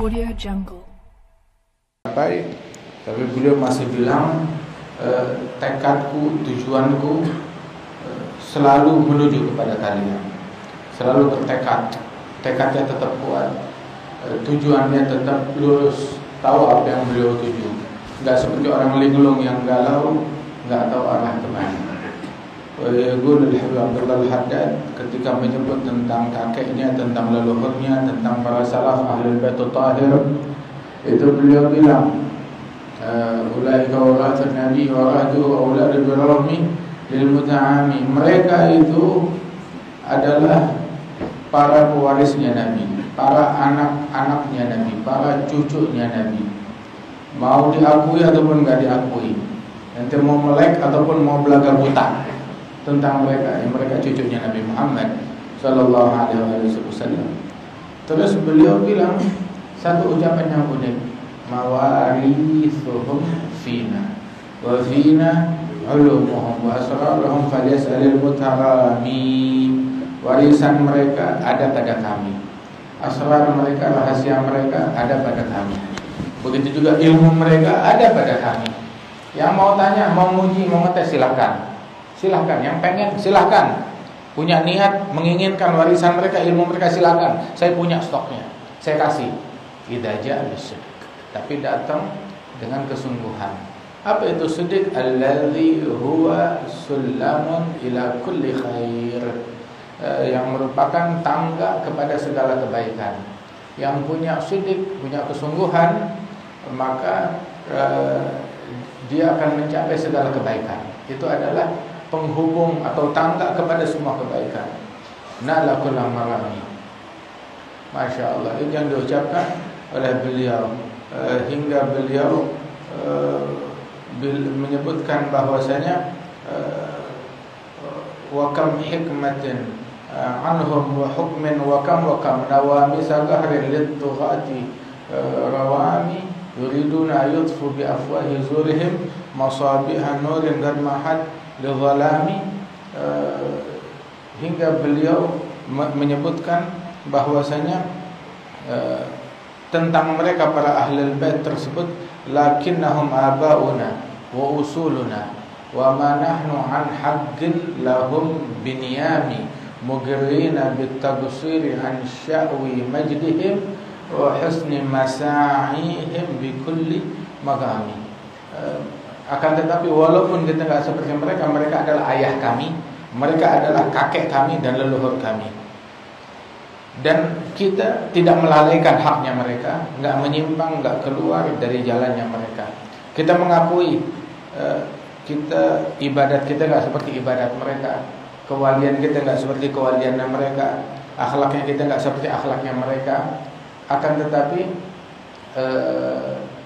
Audio Jungle. Baik, tapi beliau masih bilang tekadku, tujuanku selalu menuju kepada kalian, selalu bertekad, tekadnya tetap kuat, tujuannya tetap lurus, tahu apa yang beliau tuju, nggak seperti orang linglung yang galau, nggak tahu arah kemana. Guru Habib Abdullah Al-Haddad ketika menyebut tentang kakeknya, tentang leluhurnya, tentang para salaf Ahlul Baitul Tahir, itu beliau bilang ulaika warathun nabi wa radu aulad birrahmi lil muta'ami. Mereka itu adalah para pewarisnya Nabi, para anak-anaknya Nabi, para cucunya Nabi. Mau diakui ataupun enggak diakui, nanti mau melek ataupun mau belaga buta tentang mereka, yang mereka cucunya Nabi Muhammad sallallahu alaihi wasallam. Terus beliau bilang satu ucapan yang unik, mawarithuhum fina wa fina ulumuhum wa asraruhum falyas'alil mutarami. Warisan mereka ada pada kami, asrar mereka, rahasia mereka ada pada kami. Begitu juga ilmu mereka ada pada kami. Yang mau tanya, mau muji, mau ngetes silahkan. Silahkan, yang pengen silahkan. Punya niat menginginkan warisan mereka, ilmu mereka silahkan. Saya punya stoknya, saya kasih. Idza ja'a bisidq, tapi datang dengan kesungguhan. Apa itu sidq? Alladzi huwa sulamun ila kulli khair, yang merupakan tangga kepada segala kebaikan. Yang punya sidq, punya kesungguhan, maka dia akan mencapai segala kebaikan. Itu adalah penghubung atau tangga kepada semua kebaikan. Nalakul marami. Masya Allah, itu yang diucapkan oleh beliau hingga beliau menyebutkan bahwasanya wa kam hikmatin anhum wa hukmin wa kam nawami sagahrin lit-tughati rawami yuriduna yutfu bi afwahi zurihim masabiha nurin qad mahad lidhalami, hingga beliau menyebutkan bahwasanya tentang mereka para ahlul bait tersebut, lakinnahum abauna wa usuluna wa ma nahnu an haqqin lahum binyami mugirrina bitagshiri an sya'wi majdihim wa husni masa'ihim bi kulli magami. Akan tetapi walaupun kita tidak seperti mereka, mereka adalah ayah kami, mereka adalah kakek kami dan leluhur kami. Dan kita tidak melalaikan haknya mereka, enggak menyimpang, enggak keluar dari jalannya mereka. Kita mengakui kita ibadat kita enggak seperti ibadat mereka, kewalian kita enggak seperti kewaliannya mereka, akhlaknya kita enggak seperti akhlaknya mereka. Akan tetapi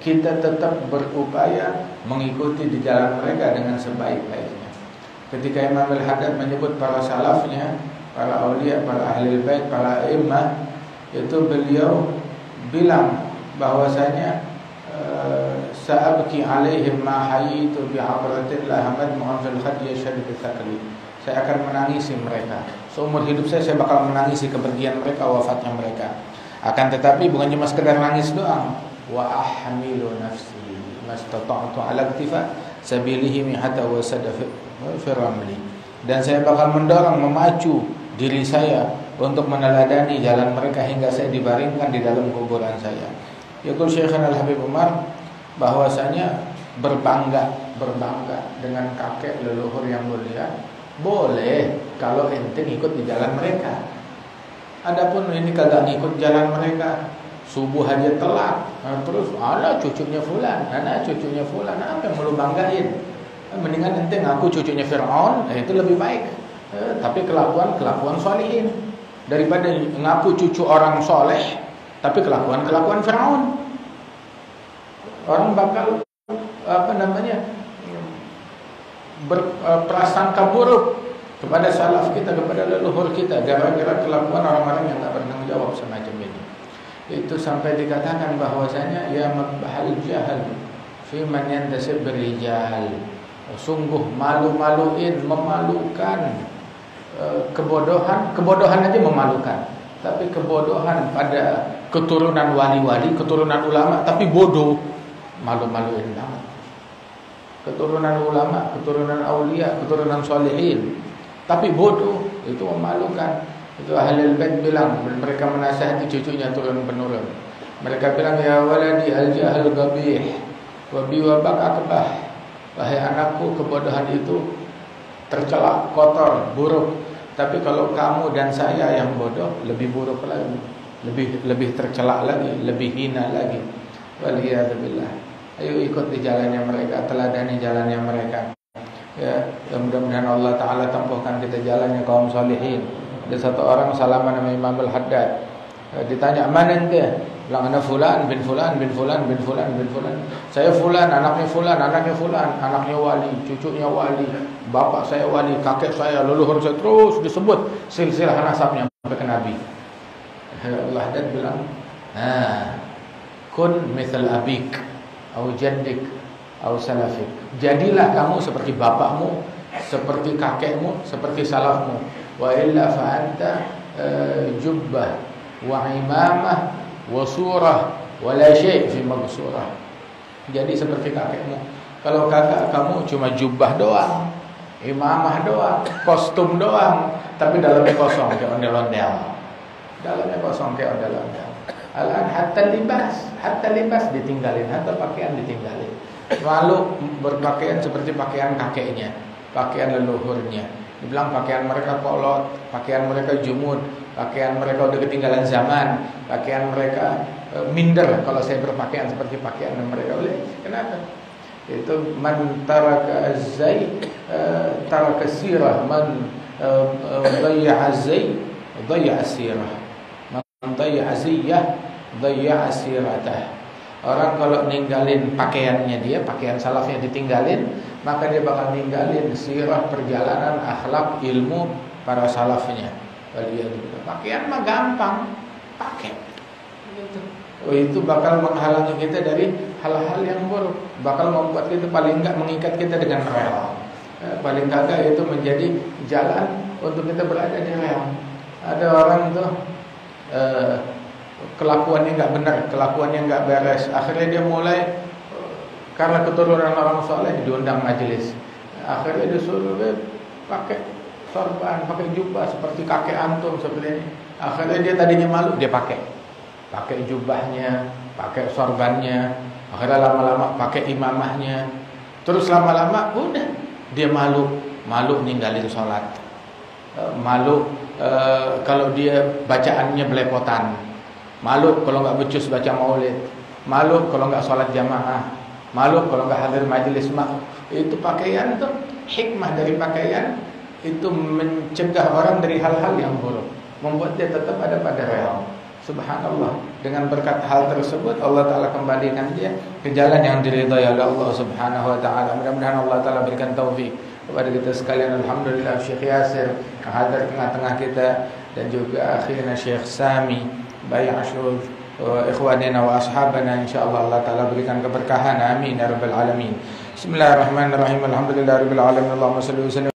kita tetap berupaya mengikuti di jalan mereka dengan sebaik-baiknya. Ketika Imam Al-Haddad menyebut para salafnya, para aulia, para ahli bait, para imam, itu beliau bilang bahwasanya sa'abki alaihim ma hayitu bi hadratillah Ahmad Muhammad al-Khadi syarif al-Thaqali. Saya akan menangisi mereka. Seumur hidup saya bakal menangisi kepergian mereka, wafatnya mereka. Akan tetapi bukan cuma sekedar nangis doang, wa ahmilu nafsi mastata'tu ala iktifa sabilihi hatta wasada fi ramli. Dan saya bakal mendorong, memacu diri saya untuk meneladani jalan mereka hingga saya dibaringkan di dalam kuburan saya. Yaqul Syekhana Al-Habib Umar bahwasanya berbangga dengan kakek leluhur yang mulia boleh kalau ente ikut di jalan mereka. Adapun ini kagak ngikut jalan mereka, subuh aja telat, terus ada cucunya fulan, apa yang mau banggain? Mendingan ente ngaku cucunya Fir'aun, itu lebih baik. Tapi kelakuan sholihin daripada ngaku cucu orang soleh, tapi kelakuan Fir'aun. Orang bakal berprasangka buruk kepada salaf kita, kepada leluhur kita, gara-gara kelakuan orang-orang yang tak bertanggung jawab semacam ini. Itu sampai dikatakan bahwasanya ya mabhal jahal fi man yantasib birijal, sungguh malu-maluin, memalukan, kebodohan aja memalukan, Tapi kebodohan pada keturunan wali-wali, keturunan ulama, tapi bodoh, malu-maluin banget. Keturunan ulama, keturunan aulia, keturunan solihin, tapi bodoh, itu memalukan. Itu Ahlul Bait bilang, mereka menasihati cucunya turun penurun. Mereka bilang, ya waladi al-jahal gabih wa biwabak akbah. Wahai anakku, kebodohan itu tercela, kotor, buruk. Tapi kalau kamu dan saya yang bodoh, lebih buruk lagi, lebih tercela lagi, lebih hina lagi. Waliyadzubillah. Ayo ikut di jalannya mereka, teladani jalannya mereka. Ya, mudah-mudahan Allah Ta'ala tempuhkan kita jalannya kaum salihin. Ada satu orang salaman sama Imam Al-Haddad. Ditanya, mana ente? Bilang, ana fulan bin fulan bin fulan bin fulan bin fulan. Saya fulan, anaknya fulan, anaknya fulan, anaknya wali, cucunya wali, bapak saya wali, kakek saya, leluhur saya, terus disebut silsilah nasabnya sampai ke Nabi. Allah dan bilang, kun mithal abik au jaddik au salafik. Jadilah kamu seperti bapakmu, seperti kakekmu, seperti salafmu. Wa illa fa anta jubbah wa imamah wa surah wa la syai' fi magsurah. Jadi seperti kakekmu. Kalau kakak kamu cuma jubah doang, imamah doang, kostum doang, tapi dalamnya kosong kayak ondel-ondel. Dalamnya kosong kayak ondel-ondel. Al-an hatta libas ditinggalin, hatta pakaian ditinggalin. Lalu berpakaian seperti pakaian kakeknya, pakaian leluhurnya. Dibilang pakaian mereka kolot, pakaian mereka jumud, pakaian mereka udah ketinggalan zaman, pakaian mereka minder kalau saya berpakaian seperti pakaian mereka. Kenapa? Itu man taraka az-zay taraka sirah, man dhayya az-zay dhayya as-sirah, man dhayya az-ziyah dhayya as-siratah. Orang kalau ninggalin pakaiannya dia, pakaian salafnya ditinggalin, maka dia bakal ninggalin sirah, perjalanan, akhlak, ilmu para salafnya. Pakaian mah gampang, pakai. Oh, itu bakal menghalangi kita dari hal-hal yang buruk, bakal membuat kita paling enggak mengikat kita dengan rel. Paling kagak itu menjadi jalan untuk kita berada di rel. Ada orang tuh kelakuannya nggak benar, kelakuannya nggak beres. Akhirnya dia mulai karena keturunan orang soleh diundang majelis. Akhirnya disuruh pakai sorban, pakai jubah seperti kakek antum seperti ini. Akhirnya dia tadinya malu, dia pakai jubahnya, pakai sorbannya. Akhirnya lama-lama pakai imamahnya. Terus lama-lama udah dia malu ninggalin sholat, malu kalau dia bacaannya belepotan, malu kalau nggak becus baca maulid, malu kalau nggak sholat jamaah, malu kalau nggak hadir majelis. Itu pakaian tuh, hikmah dari pakaian itu mencegah orang dari hal-hal yang buruk, membuat dia tetap ada pada rel. Subhanallah, dengan berkat hal tersebut Allah Ta'ala kembalikan dia ke jalan yang diridhai oleh Allah Subhanahu Wa Ta'ala. Mudah-mudahan Allah Ta'ala berikan taufik kepada kita sekalian. Alhamdulillah, Syekh Yasir yang hadir tengah-tengah kita, dan juga akhirnya Syekh Sami Bayi Ashur, ikhwanina wa ashabana, insyaallah Allah Ta'ala berikan keberkahan. Amin ya rabbal alamin. Bismillahirrahmanirrahim. Alhamdulillah rabbil alamin. Allahumma shalli wa sallim